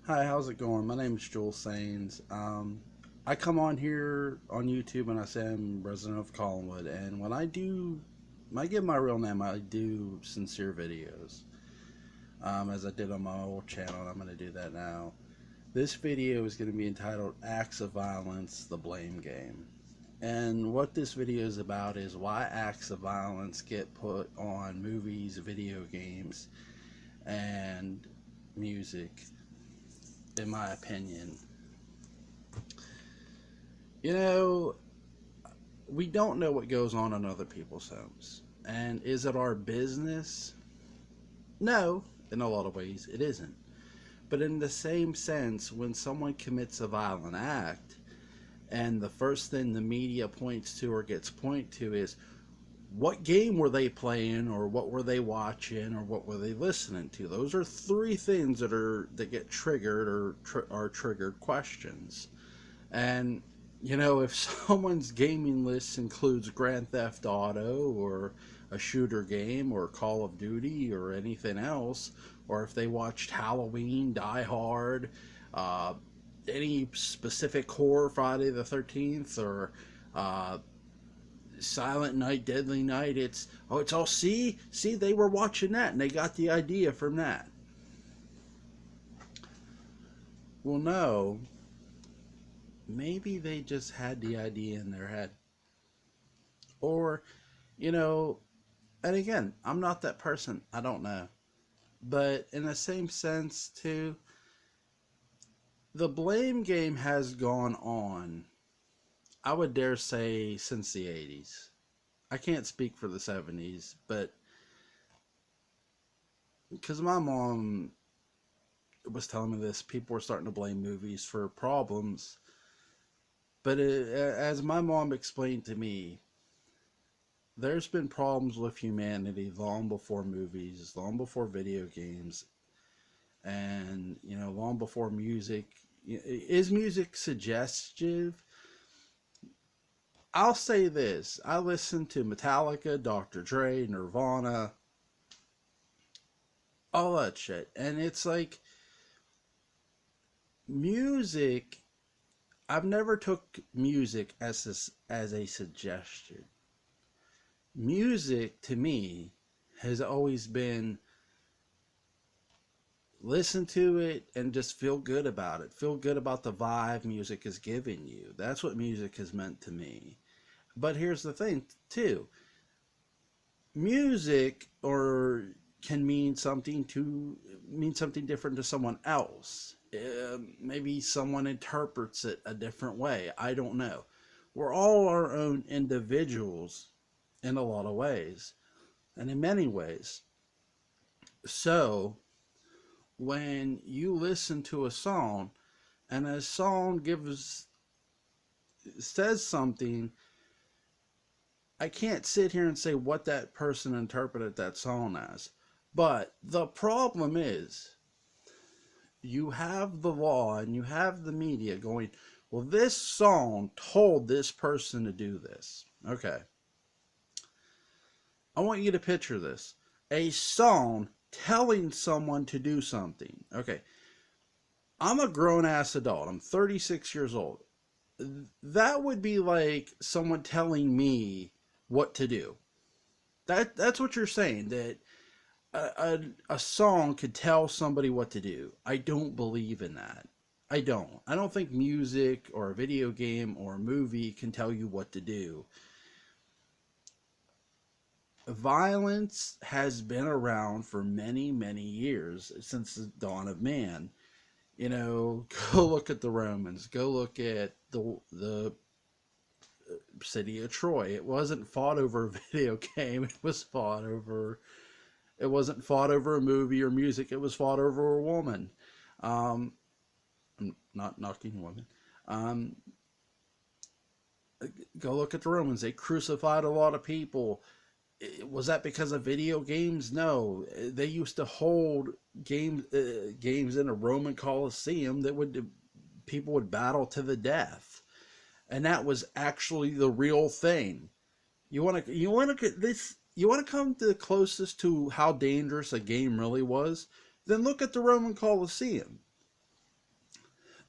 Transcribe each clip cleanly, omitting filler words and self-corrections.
Hi, how's it going? My name is Jules Sains. I come on here on YouTube and I say I'm resident of Collinwood. And when I give my real name, I do sincere videos, as I did on my old channel, and I'm going to do that now. This video is going to be entitled Acts of Violence, the Blame Game. And what this video is about is why acts of violence get put on movies, video games, and music, in my opinion. You know, we don't know what goes on in other people's homes. And is it our business? No, in a lot of ways, it isn't. But in the same sense, when someone commits a violent act, and the first thing the media points to or gets point to is what game were they playing, or what were they watching, or what were they listening to? Those are three things that get triggered or are triggered questions. And if someone's gaming list includes Grand Theft Auto or a shooter game or Call of Duty or anything else, or if they watched Halloween, Die Hard, uh, any specific horror, Friday the 13th, or uh, Silent Night, Deadly Night, it's all, see, they were watching that and they got the idea from that. Well, no, maybe they just had the idea in their head. Or, you know, and again, I'm not that person. I don't know. But in the same sense, too, the blame game has gone on, I would dare say, since the 80s. I can't speak for the 70s, but because my mom was telling me this, people were starting to blame movies for problems. But as my mom explained to me, there's been problems with humanity long before movies, long before video games, and long before music. Is music suggestive? I'll say this: I listen to Metallica, Dr. Dre, Nirvana, all that shit, and it's like music. I've never took music as a suggestion. Music to me has always been listen to it and just feel good about it. Feel good about the vibe music is giving you. That's what music has meant to me. But here's the thing, too. Music or can mean something different to someone else. Maybe someone interprets it a different way. I don't know. We're all our own individuals in a lot of ways, and in many ways. So when you listen to a song and a song gives says something, I can't sit here and say what that person interpreted that song as. But the problem is you have the law and you have the media going, well, this song told this person to do this. Okay. I want you to picture this: a song telling someone to do something. Okay. I'm a grown ass adult. I'm 36 years old. That would be like someone telling me what to do. That's what you're saying, that a song could tell somebody what to do. I don't believe in that. I don't. I don't think music or a video game or a movie can tell you what to do. Violence has been around for many, many years, since the dawn of man. Go look at the Romans. Go look at the city of Troy. It wasn't fought over a video game. It wasn't fought over a movie or music. It was fought over a woman. Um, I'm not knocking women. Um, go look at the Romans. They crucified a lot of people. Was that because of video games? No. They used to hold games in a Roman Colosseum that people would battle to the death, and that was actually the real thing. You want to come to the closest to how dangerous a game really was? Then look at the Roman Colosseum.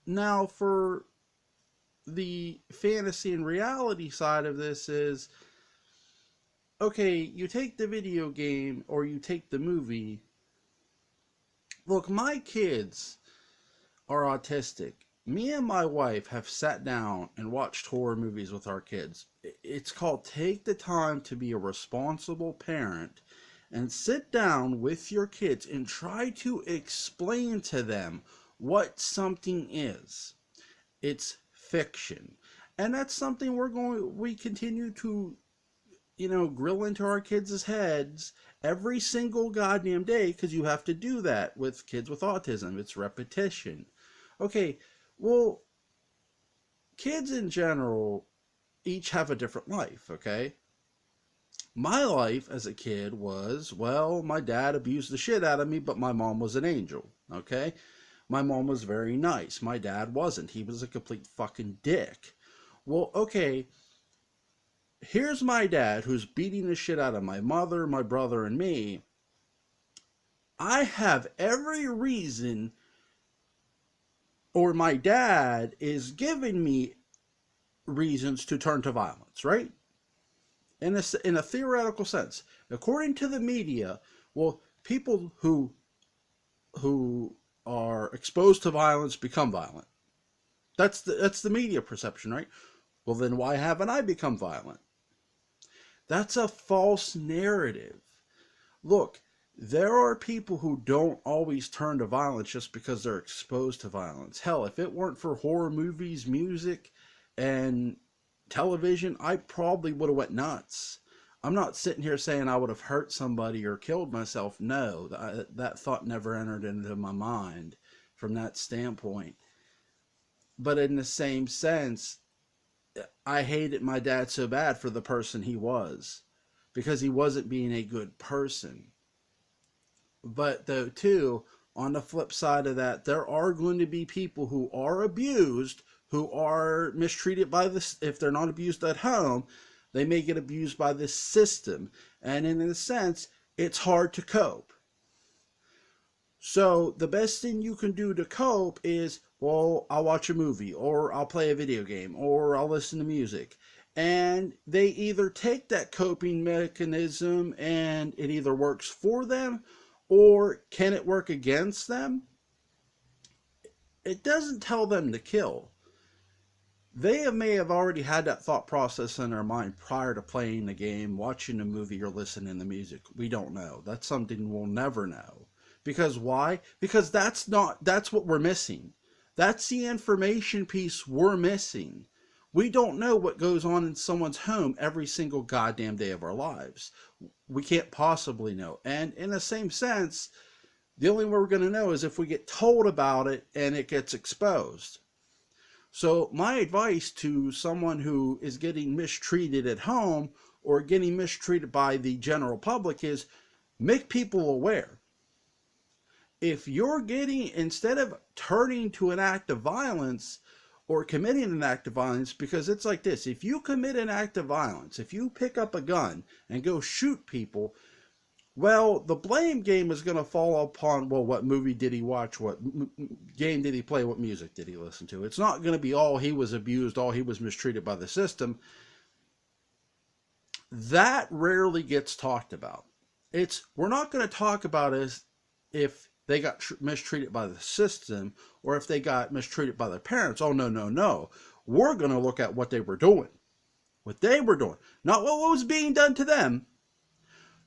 Now, for the fantasy and reality side of this is, okay, you take the video game or you take the movie. Look, my kids are autistic. Me and my wife have sat down and watched horror movies with our kids. It's called take the time to be a responsible parent and sit down with your kids and try to explain to them what something is. It's fiction. And that's something we continue to, grill into our kids' heads every single goddamn day, because you have to do that with kids with autism. It's repetition. Okay, well, kids in general each have a different life, okay? My life as a kid was, well, my dad abused the shit out of me, but my mom was an angel, okay? My mom was very nice. My dad wasn't. He was a complete fucking dick. Well, okay, here's my dad who's beating the shit out of my mother, my brother, and me. I have every reason, or my dad is giving me reasons to turn to violence, right? In a theoretical sense, according to the media, well, people who are exposed to violence become violent. That's the media perception, right? Well, then why haven't I become violent? That's a false narrative. Look, there are people who don't always turn to violence just because they're exposed to violence. Hell, if it weren't for horror movies, music, and television, I probably would have went nuts. I'm not sitting here saying I would have hurt somebody or killed myself. No, that thought never entered into my mind from that standpoint. But in the same sense, I hated my dad so bad for the person he was, because he wasn't being a good person. But though, too, on the flip side of that, there are going to be people who are abused, who are mistreated by this. If they're not abused at home, they may get abused by this system. And in a sense, it's hard to cope. So the best thing you can do to cope is, well, I'll watch a movie, or I'll play a video game, or I'll listen to music. And they either take that coping mechanism and it either works for them, or can it work against them? It doesn't tell them to kill. They may have already had that thought process in their mind prior to playing the game, watching the movie, or listening to music. We don't know. That's something we'll never know. Because why? Because that's what we're missing. That's the information piece we're missing. We don't know what goes on in someone's home every single goddamn day of our lives. We can't possibly know. And in the same sense, the only way we're going to know is if we get told about it and it gets exposed. So my advice to someone who is getting mistreated at home or getting mistreated by the general public is, make people aware. If you're instead of turning to an act of violence or committing an act of violence, because it's like this: if you commit an act of violence, if you pick up a gun and go shoot people, well, the blame game is going to fall upon, well, what movie did he watch? What game did he play? What music did he listen to? It's not going to be, all he was abused, all he was mistreated by the system. That rarely gets talked about. We're not going to talk about as if they got mistreated by the system or if they got mistreated by their parents. Oh, no, no, no. We're going to look at what they were doing. What they were doing. Not what was being done to them,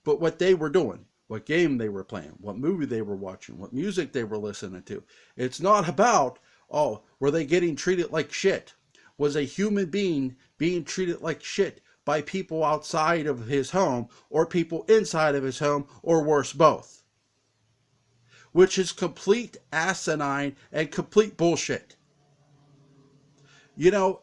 but what they were doing. What game they were playing. What movie they were watching. What music they were listening to. It's not about, oh, were they getting treated like shit? Was a human being treated like shit by people outside of his home or people inside of his home, or worse, both? Which is complete asinine and complete bullshit.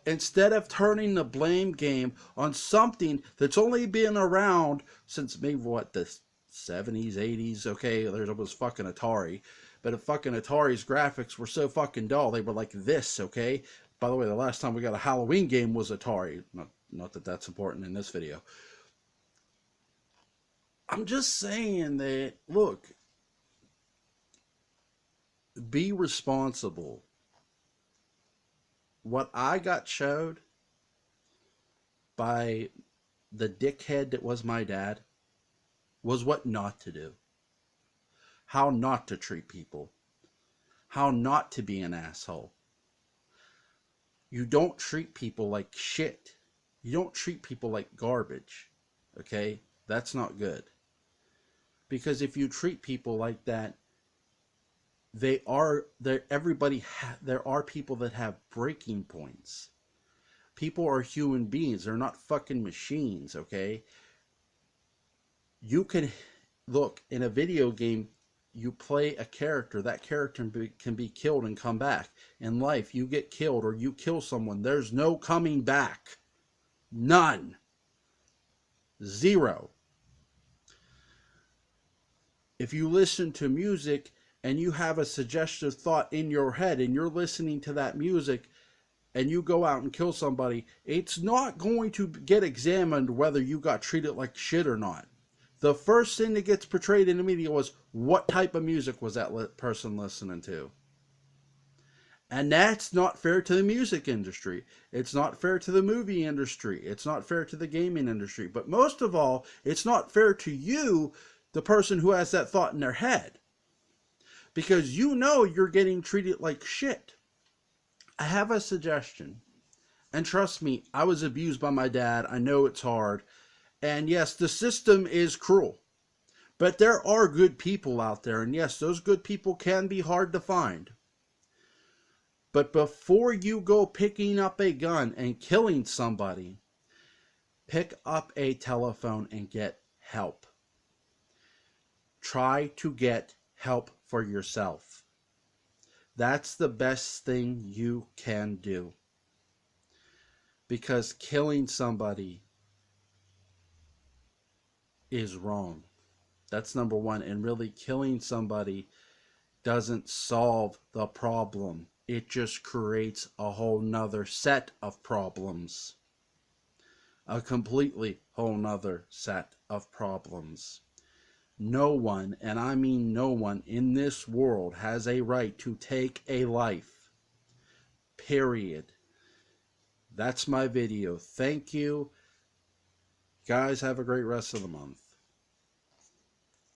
Instead of turning the blame game on something that's only been around since maybe, the 70s, 80s, okay, there was fucking Atari. But if fucking Atari's graphics were so fucking dull, they were like this, okay? By the way, the last time we got a Halloween game was Atari. Not that that's important in this video. I'm just saying that, look, be responsible. what I got showed by the dickhead that was my dad was what not to do. How not to treat people. How not to be an asshole. You don't treat people like shit. You don't treat people like garbage. Okay? That's not good. Because if you treat people like that, there are people that have breaking points. People are human beings. They're not fucking machines, okay? You can look in a video game, you play a character, that character can be killed and come back. In life, you get killed or you kill someone, there's no coming back. None. Zero. If you listen to music and you have a suggestive thought in your head and you're listening to that music and you go out and kill somebody, it's not going to get examined whether you got treated like shit or not. The first thing that gets portrayed in the media was what type of music was that person listening to. And that's not fair to the music industry. It's not fair to the movie industry. It's not fair to the gaming industry. But most of all, it's not fair to you, the person who has that thought in their head. Because you know you're getting treated like shit. I have a suggestion. And trust me, I was abused by my dad. I know it's hard. And yes, the system is cruel. But there are good people out there. And yes, those good people can be hard to find. But before you go picking up a gun and killing somebody, pick up a telephone and get help. Try to get help for yourself. That's the best thing you can do. Because killing somebody is wrong. That's number one. And really, killing somebody doesn't solve the problem. It just creates a whole nother set of problems. A completely whole nother set of problems. No one, and I mean no one, in this world has a right to take a life. Period. That's my video. Thank you. Guys, have a great rest of the month.